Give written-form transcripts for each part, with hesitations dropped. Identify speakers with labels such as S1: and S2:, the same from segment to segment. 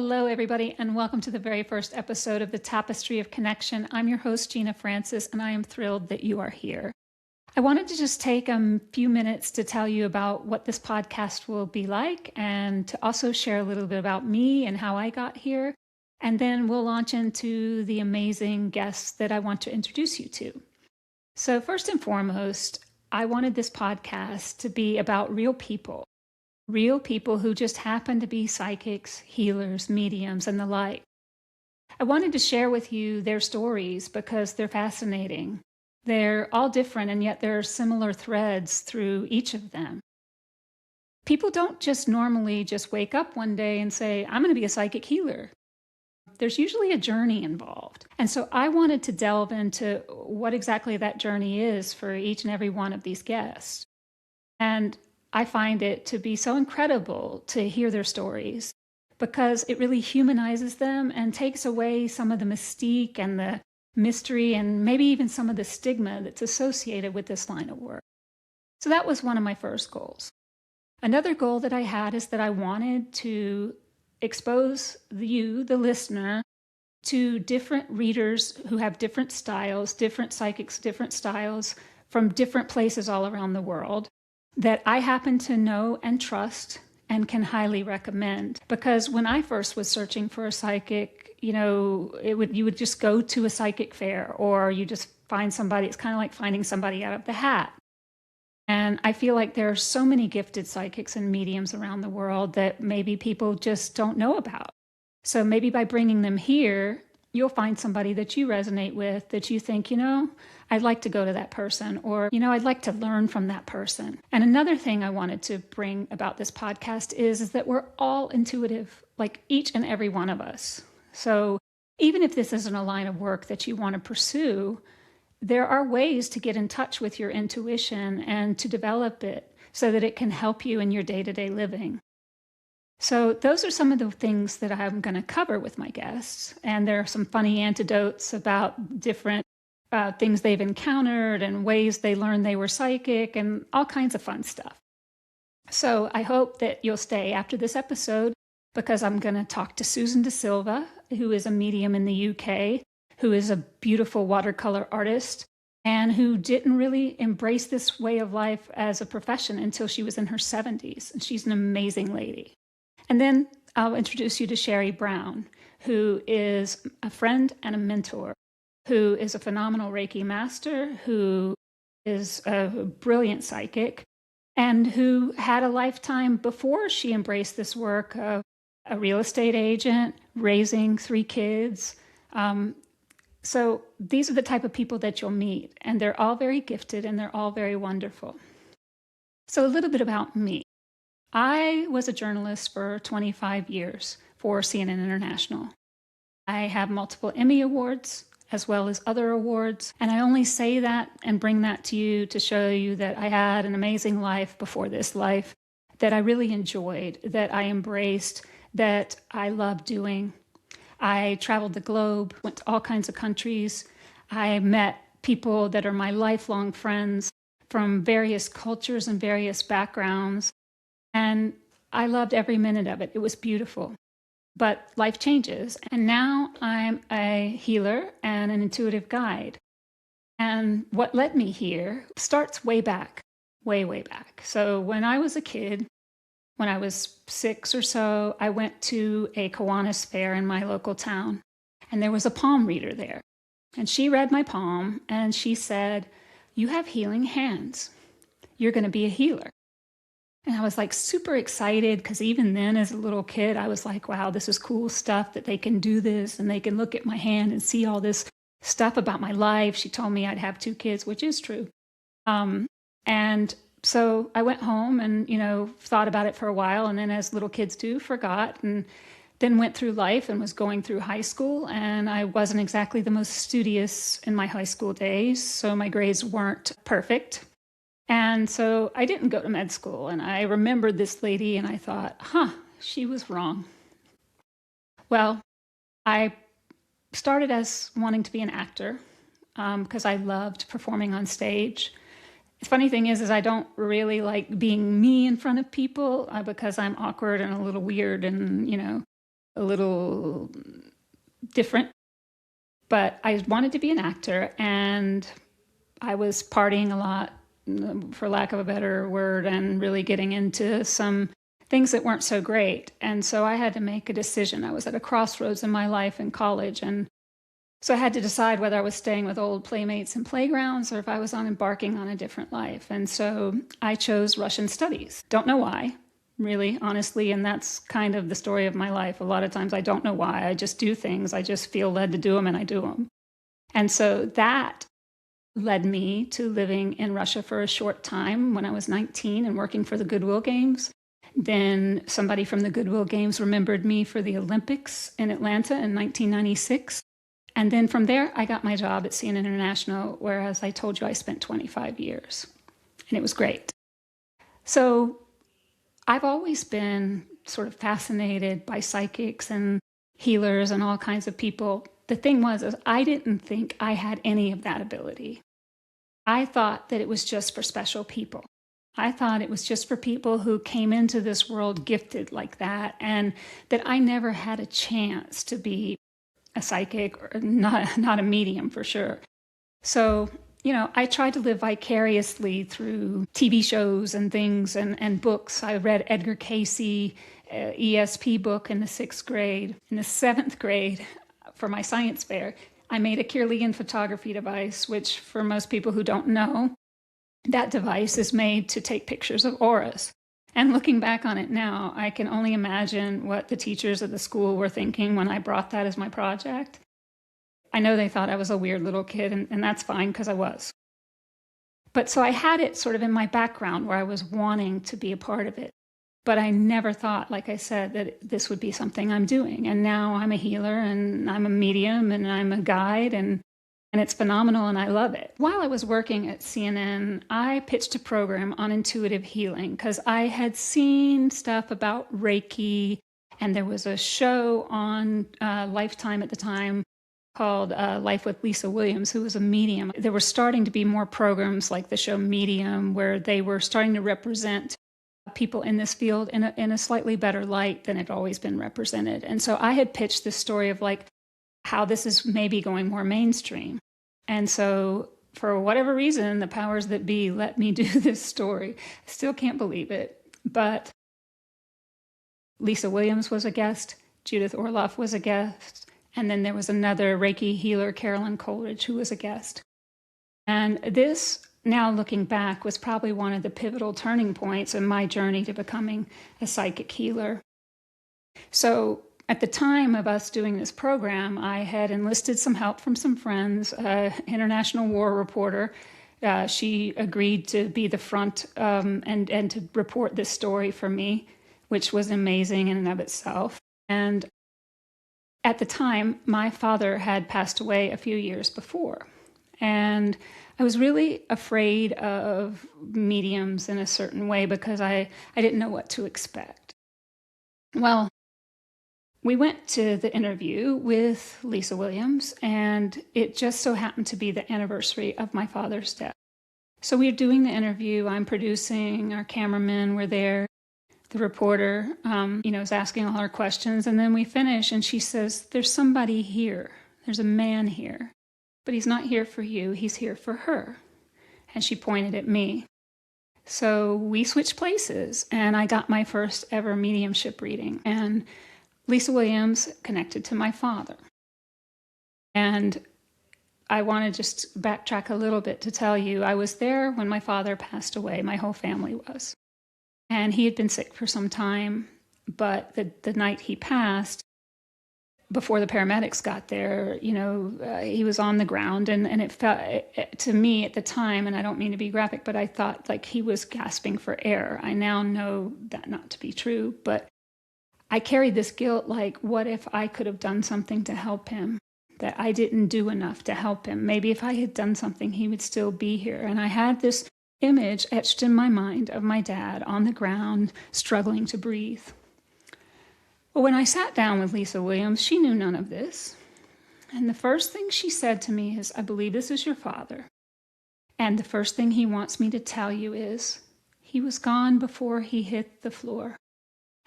S1: Hello, everybody, and welcome to the very first episode of the Tapestry of Connection. I'm your host, Gina Francis, and I am thrilled that you are here. I wanted to just take a few minutes to tell you about what this podcast will be like and to also share a little bit about me and how I got here. And then we'll launch into the amazing guests that I want to introduce you to. So first and foremost, I wanted this podcast to be about real people who just happen to be psychics, healers, mediums, and the like. I wanted to share with you their stories because they're fascinating. They're all different, and yet there are similar threads through each of them. People don't just normally just wake up one day and say, I'm going to be a psychic healer. There's usually a journey involved. And so I wanted to delve into what exactly that journey is for each and every one of these guests. And I find it to be so incredible to hear their stories because it really humanizes them and takes away some of the mystique and the mystery and maybe even some of the stigma that's associated with this line of work. So that was one of my first goals. Another goal that I had is that I wanted to expose you, the listener, to different readers who have different styles, different psychics, different styles from different places all around the world, that I happen to know and trust and can highly recommend. Because when I first was searching for a psychic, you would just go to a psychic fair or you just find somebody. It's kind of like finding somebody out of the hat. And I feel like there are so many gifted psychics and mediums around the world that maybe people just don't know about. So maybe by bringing them here, you'll find somebody that you resonate with, that you think, I'd like to go to that person, or, I'd like to learn from that person. And another thing I wanted to bring about this podcast is that we're all intuitive, like each and every one of us. So even if this isn't a line of work that you want to pursue, there are ways to get in touch with your intuition and to develop it so that it can help you in your day-to-day living. So those are some of the things that I'm going to cover with my guests. And there are some funny anecdotes about different things they've encountered and ways they learned they were psychic and all kinds of fun stuff. So I hope that you'll stay after this episode because I'm going to talk to Susan De Silva, who is a medium in the UK, who is a beautiful watercolor artist and who didn't really embrace this way of life as a profession until she was in her 70s. And she's an amazing lady. And then I'll introduce you to Sheri Brown, who is a friend and a mentor, who is a phenomenal Reiki master, who is a brilliant psychic, and who had a lifetime before she embraced this work of a real estate agent, raising 3 kids. So these are the type of people that you'll meet, and they're all very gifted and they're all very wonderful. So a little bit about me. I was a journalist for 25 years for CNN International. I have multiple Emmy Awards as well as other awards, and I only say that and bring that to you to show you that I had an amazing life before this life that I really enjoyed, that I embraced, that I loved doing. I traveled the globe, went to all kinds of countries. I met people that are my lifelong friends from various cultures and various backgrounds. And I loved every minute of it. It was beautiful. But life changes. And now I'm a healer and an intuitive guide. And what led me here starts way back, way, way back. So when I was a kid, when I was 6 or so, I went to a Kiwanis fair in my local town. And there was a palm reader there. And she read my palm and she said, "You have healing hands. You're going to be a healer." And I was like super excited because even then as a little kid, I was like, wow, this is cool stuff that they can do this and they can look at my hand and see all this stuff about my life. She told me I'd have 2 kids, which is true. And so I went home and, thought about it for a while. And then as little kids do, forgot and then went through life and was going through high school. And I wasn't exactly the most studious in my high school days. So my grades weren't perfect. And so I didn't go to med school, and I remembered this lady, and I thought, she was wrong. Well, I started as wanting to be an actor because I loved performing on stage. The funny thing is I don't really like being me in front of people because I'm awkward and a little weird and, a little different. But I wanted to be an actor, and I was partying a lot, for lack of a better word, and really getting into some things that weren't so great. And so I had to make a decision. I was at a crossroads in my life in college, and so I had to decide whether I was staying with old playmates and playgrounds or if I was embarking on a different life. And so I chose Russian studies. Don't know why, really, honestly, and that's kind of the story of my life. A lot of times I don't know why. I just do things. I just feel led to do them, and I do them. And so that led me to living in Russia for a short time when I was 19 and working for the Goodwill Games. Then somebody from the Goodwill Games remembered me for the Olympics in Atlanta in 1996. And then from there, I got my job at CNN International, where, as I told you, I spent 25 years. And it was great. So I've always been sort of fascinated by psychics and healers and all kinds of people. The thing was, is I didn't think I had any of that ability. I thought that it was just for special people. I thought it was just for people who came into this world gifted like that, and that I never had a chance to be a psychic or not a medium for sure. So, I tried to live vicariously through TV shows and things and books. I read Edgar Cayce, ESP book in the 6th grade. In the 7th grade, for my science fair, I made a Kirlian photography device, which for most people who don't know, that device is made to take pictures of auras. And looking back on it now, I can only imagine what the teachers at the school were thinking when I brought that as my project. I know they thought I was a weird little kid, and that's fine because I was. But so I had it sort of in my background where I was wanting to be a part of it. But I never thought, like I said, that this would be something I'm doing. And now I'm a healer, and I'm a medium, and I'm a guide, and it's phenomenal, and I love it. While I was working at CNN, I pitched a program on intuitive healing because I had seen stuff about Reiki, and there was a show on Lifetime at the time called Life with Lisa Williams, who was a medium. There were starting to be more programs like the show Medium, where they were starting to represent people in this field in a slightly better light than had always been represented. And so I had pitched this story of like how this is maybe going more mainstream. And so for whatever reason, the powers that be let me do this story. I still can't believe it. But Lisa Williams was a guest. Judith Orloff was a guest. And then there was another Reiki healer, Carolyn Coleridge, who was a guest. And this, now looking back, was probably one of the pivotal turning points in my journey to becoming a psychic healer. So at the time of us doing this program, I had enlisted some help from some friends, international war reporter. She agreed to be the front and to report this story for me, which was amazing in and of itself. And at the time, my father had passed away a few years before. And I was really afraid of mediums in a certain way because I didn't know what to expect. Well, we went to the interview with Lisa Williams, and it just so happened to be the anniversary of my father's death. So we were doing the interview. I'm producing, our cameramen were there. The reporter, is asking all her questions. And then we finish, and she says, "There's somebody here. There's a man here. But he's not here for you. He's here for her." And she pointed at me. So we switched places, and I got my first ever mediumship reading. And Lisa Williams connected to my father. And I want to just backtrack a little bit to tell you, I was there when my father passed away. My whole family was. And he had been sick for some time, but the night he passed, before the paramedics got there, he was on the ground, and it felt, to me at the time, and I don't mean to be graphic, but I thought like he was gasping for air. I now know that not to be true, but I carried this guilt like, what if I could have done something to help him? That I didn't do enough to help him. Maybe if I had done something, he would still be here. And I had this image etched in my mind of my dad on the ground, struggling to breathe. Well, when I sat down with Lisa Williams, she knew none of this. And the first thing she said to me is, "I believe this is your father. And the first thing he wants me to tell you is, he was gone before he hit the floor.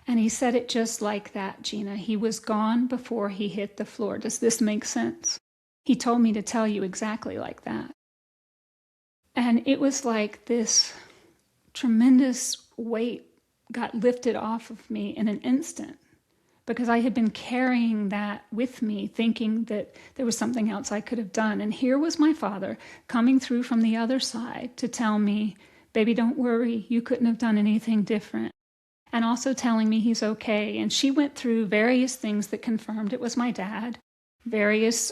S1: And he said it just like that, Gina. He was gone before he hit the floor. Does this make sense? He told me to tell you exactly like that. And it was like this tremendous weight got lifted off of me in an instant, because I had been carrying that with me, thinking that there was something else I could have done. And here was my father coming through from the other side to tell me, baby, don't worry, you couldn't have done anything different. And also telling me he's okay. And she went through various things that confirmed it was my dad, various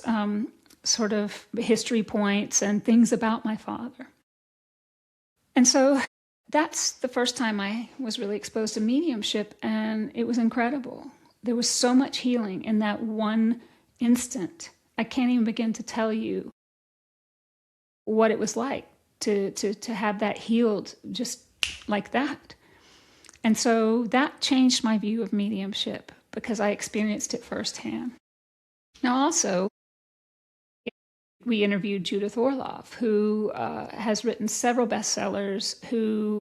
S1: sort of history points and things about my father. And so that's the first time I was really exposed to mediumship, and it was incredible. There was so much healing in that one instant. I can't even begin to tell you what it was like to have that healed just like that. And so that changed my view of mediumship, because I experienced it firsthand. Now also, we interviewed Judith Orloff, who has written several bestsellers, who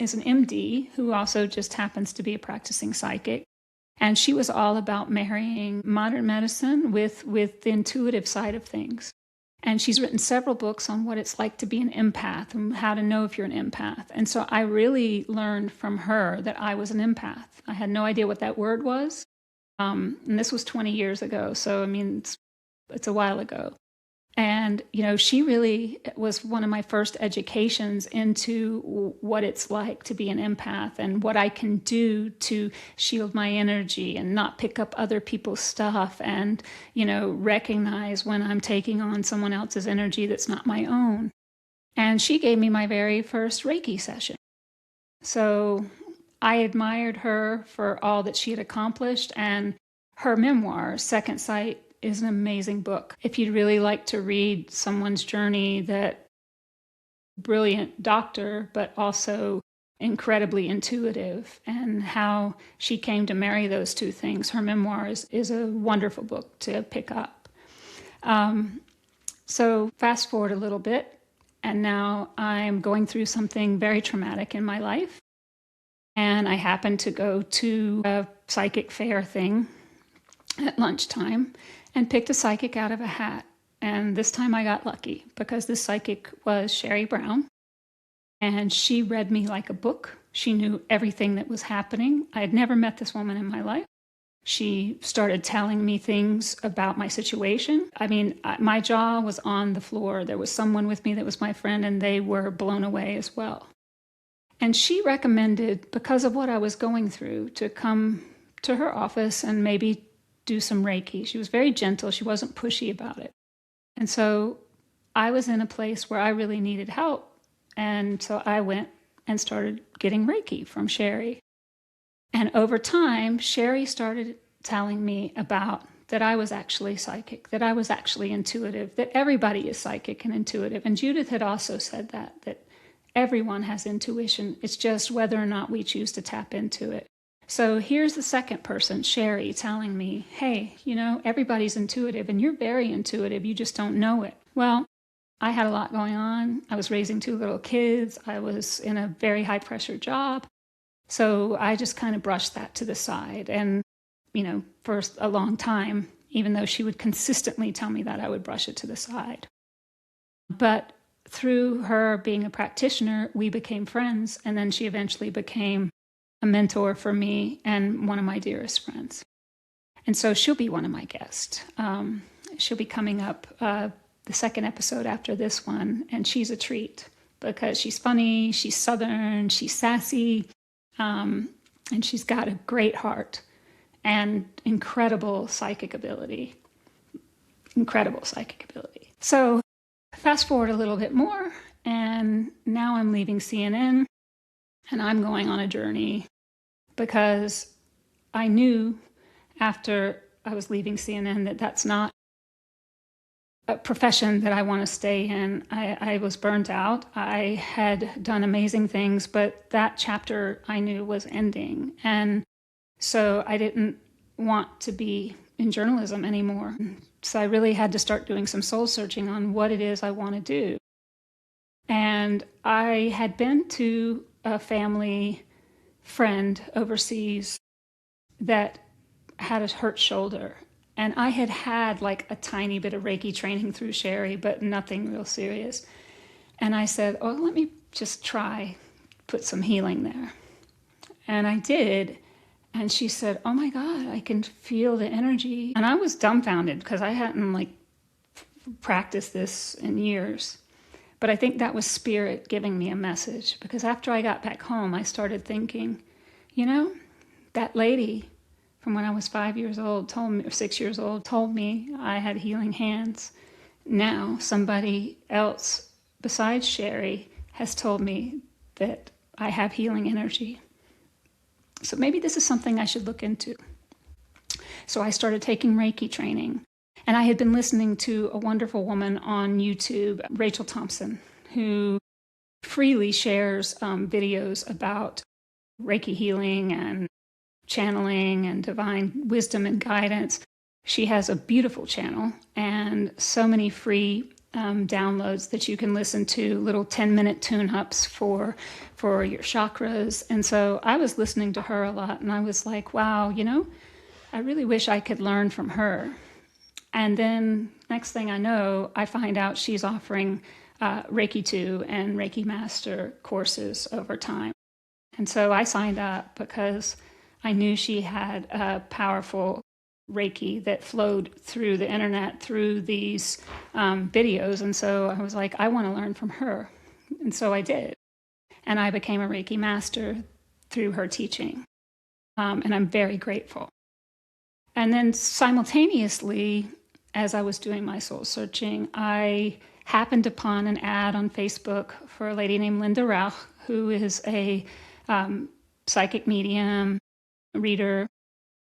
S1: is an MD, who also just happens to be a practicing psychic. And she was all about marrying modern medicine with the intuitive side of things. And she's written several books on what it's like to be an empath and how to know if you're an empath. And so I really learned from her that I was an empath. I had no idea what that word was. And this was 20 years ago. So, I mean, it's a while ago. And, you know, she really was one of my first educations into what it's like to be an empath and what I can do to shield my energy and not pick up other people's stuff and, you know, recognize when I'm taking on someone else's energy that's not my own. And she gave me my very first Reiki session. So I admired her for all that she had accomplished, and her memoir, Second Sight, is an amazing book. If you'd really like to read someone's journey, that brilliant doctor, but also incredibly intuitive, and how she came to marry those two things, her memoir is a wonderful book to pick up. So fast forward a little bit, and now I'm going through something very traumatic in my life. And I happened to go to a psychic fair thing at lunchtime and picked a psychic out of a hat. And this time I got lucky, because this psychic was Sheri Brown. And she read me like a book. She knew everything that was happening. I had never met this woman in my life. She started telling me things about my situation. I mean, my jaw was on the floor. There was someone with me that was my friend, and they were blown away as well. And she recommended, because of what I was going through, to come to her office and maybe do some Reiki. She was very gentle. She wasn't pushy about it. And so I was in a place where I really needed help. And so I went and started getting Reiki from Sheri. And over time, Sheri started telling me about that I was actually psychic, that I was actually intuitive, that everybody is psychic and intuitive. And Judith had also said that everyone has intuition. It's just whether or not we choose to tap into it. So here's the second person, Sheri, telling me, hey, you know, everybody's intuitive, and you're very intuitive. You just don't know it. Well, I had a lot going on. I was raising 2 little kids. I was in a very high-pressure job. So I just kind of brushed that to the side. And, you know, for a long time, even though she would consistently tell me that, I would brush it to the side. But through her being a practitioner, we became friends. And then she eventually became a mentor for me and one of my dearest friends. And so she'll be one of my guests. She'll be coming up the second episode after this one. And she's a treat, because she's funny, she's Southern, she's sassy. And she's got a great heart and incredible psychic ability. So fast forward a little bit more, and now I'm leaving CNN, and I'm going on a journey, because I knew after I was leaving CNN that that's not a profession that I want to stay in. I was burnt out. I had done amazing things, but that chapter I knew was ending. And so I didn't want to be in journalism anymore. So I really had to start doing some soul searching on what it is I want to do. And I had been to a family friend overseas that had a hurt shoulder. And I had had like a tiny bit of Reiki training through Sheri, but nothing real serious. And I said, oh, let me just try, put some healing there. And I did. And she said, oh my God, I can feel the energy. And I was dumbfounded because I hadn't like practiced this in years. But I think that was spirit giving me a message, because after I got back home, I started thinking, you know, that lady from when I was 5 years old told me, or 6 years old, told me I had healing hands. Now somebody else besides Sheri has told me that I have healing energy. So maybe this is something I should look into. So I started taking Reiki training. And I had been listening to a wonderful woman on YouTube, Rachel Thompson, who freely shares videos about Reiki healing and channeling and divine wisdom and guidance. She has a beautiful channel and so many free downloads that you can listen to, little 10-minute tune-ups for your chakras. And so I was listening to her a lot, and I was like, wow, you know, I really wish I could learn from her. And then next thing I know, I find out she's offering Reiki 2 and Reiki Master courses over time. And so I signed up because I knew she had a powerful Reiki that flowed through the internet, through these videos. And so I was like, I want to learn from her. And so I did. And I became a Reiki Master through her teaching. And I'm very grateful. And then simultaneously, as I was doing my soul searching, I happened upon an ad on Facebook for a lady named Linda Rauch, who is a psychic medium, reader.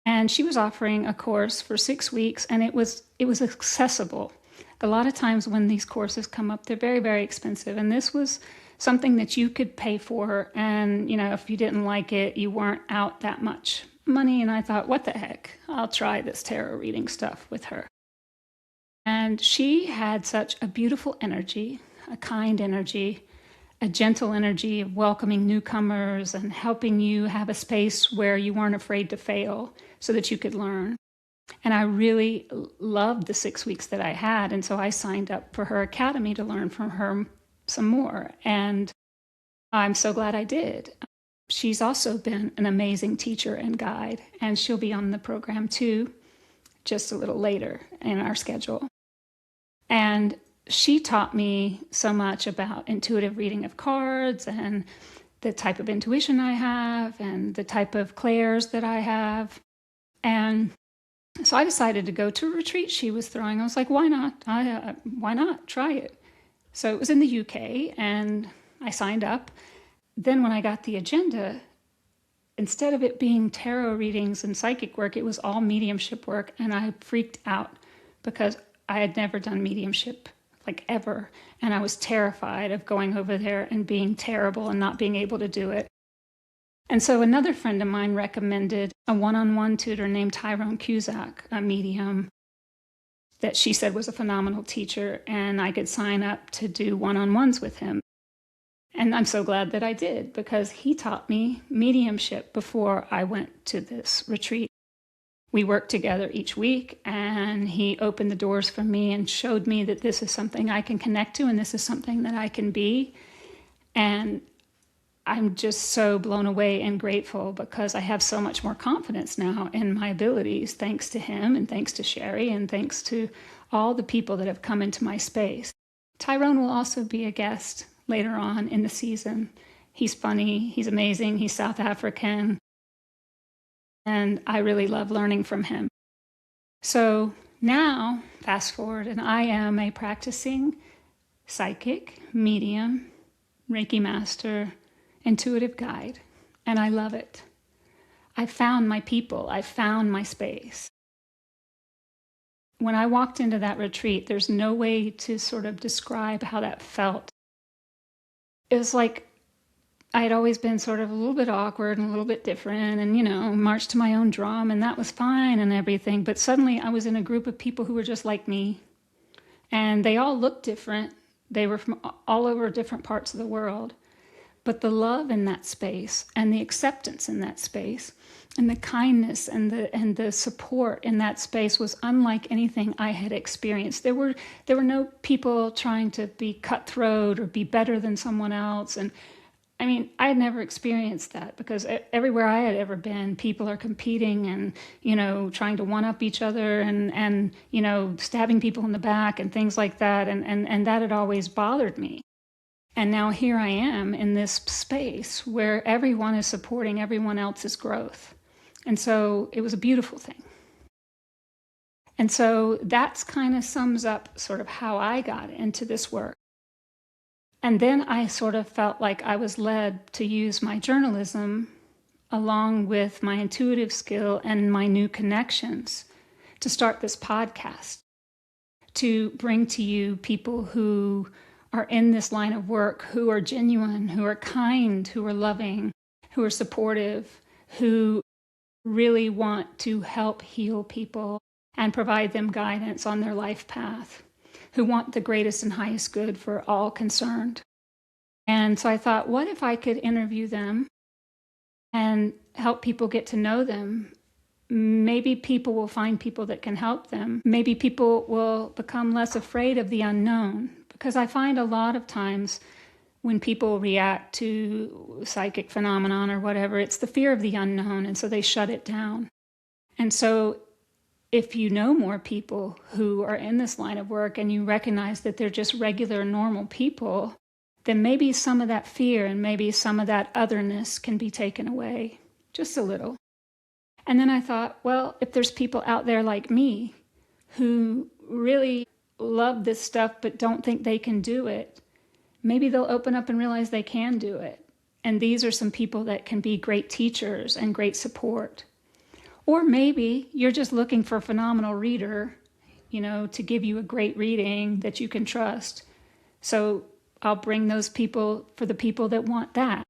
S1: And she was offering a course for 6 weeks, and it was accessible. A lot of times when these courses come up, they're very, very expensive. And this was something that you could pay for. And, you know, if you didn't like it, you weren't out that much money. And I thought, what the heck? I'll try this tarot reading stuff with her. And she had such a beautiful energy, a kind energy, a gentle energy of welcoming newcomers and helping you have a space where you weren't afraid to fail so that you could learn. And I really loved the 6 weeks that I had. And so I signed up for her academy to learn from her some more. And I'm so glad I did. She's also been an amazing teacher and guide, and she'll be on the program too, just a little later in our schedule. And she taught me so much about intuitive reading of cards and the type of intuition I have and the type of clairs that I have. And so I decided to go to a retreat she was throwing. I was like, why not? Why not? Try it. So it was in the UK, and I signed up. Then when I got the agenda, instead of it being tarot readings and psychic work, it was all mediumship work. And I freaked out because I had never done mediumship, like ever. And I was terrified of going over there and being terrible and not being able to do it. And so another friend of mine recommended a one-on-one tutor named Tyrone Cusack, a medium, that she said was a phenomenal teacher, and I could sign up to do one-on-ones with him. And I'm so glad that I did, because he taught me mediumship before I went to this retreat. We worked together each week, and he opened the doors for me and showed me that this is something I can connect to, and this is something that I can be. And I'm just so blown away and grateful, because I have so much more confidence now in my abilities, thanks to him and thanks to Sheri and thanks to all the people that have come into my space. Tyrone will also be a guest later on in the season. He's funny, he's amazing, he's South African, and I really love learning from him. So now, fast forward, and I am a practicing psychic, medium, Reiki master, intuitive guide, and I love it. I found my people, I found my space. When I walked into that retreat, there's no way to sort of describe how that felt. It was like I had always been sort of a little bit awkward and a little bit different and, marched to my own drum, and that was fine and everything. But suddenly I was in a group of people who were just like me, and they all looked different. They were from all over different parts of the world. But the love in that space and the acceptance in that space and the kindness and the support in that space was unlike anything I had experienced. There were no people trying to be cutthroat or be better than someone else. And I mean, I had never experienced that because everywhere I had ever been, people are competing and, trying to one-up each other and stabbing people in the back and things like that. And that had always bothered me. And now here I am in this space where everyone is supporting everyone else's growth. And so it was a beautiful thing. And so that's kind of sums up sort of how I got into this work. And then I sort of felt like I was led to use my journalism along with my intuitive skill and my new connections to start this podcast, to bring to you people who are in this line of work, who are genuine, who are kind, who are loving, who are supportive, who really want to help heal people and provide them guidance on their life path, who want the greatest and highest good for all concerned. And so I thought, what if I could interview them and help people get to know them? Maybe people will find people that can help them. Maybe people will become less afraid of the unknown. Because I find a lot of times when people react to psychic phenomenon or whatever, it's the fear of the unknown, and so they shut it down. And so if you know more people who are in this line of work and you recognize that they're just regular, normal people, then maybe some of that fear and maybe some of that otherness can be taken away, just a little. And then I thought, well, if there's people out there like me who really love this stuff but don't think they can do it, maybe they'll open up and realize they can do it. And these are some people that can be great teachers and great support. Or maybe you're just looking for a phenomenal reader, to give you a great reading that you can trust. So I'll bring those people for the people that want that.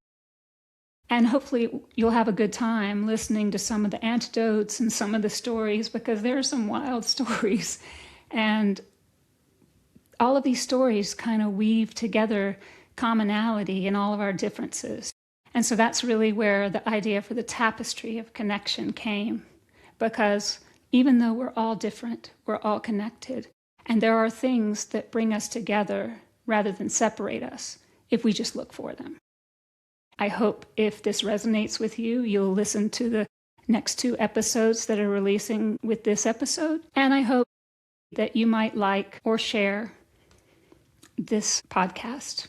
S1: And hopefully you'll have a good time listening to some of the anecdotes and some of the stories, because there are some wild stories. And all of these stories kind of weave together commonality in all of our differences. And so that's really where the idea for the Tapestry of Connection came, because even though we're all different, we're all connected. And there are things that bring us together rather than separate us if we just look for them. I hope if this resonates with you, you'll listen to the next 2 episodes that are releasing with this episode. And I hope that you might like or share this podcast.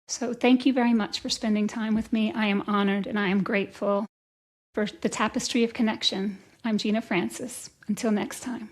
S1: So thank you very much for spending time with me. I am honored and I am grateful for the Tapestry of Connection. I'm Gina Francis. Until next time.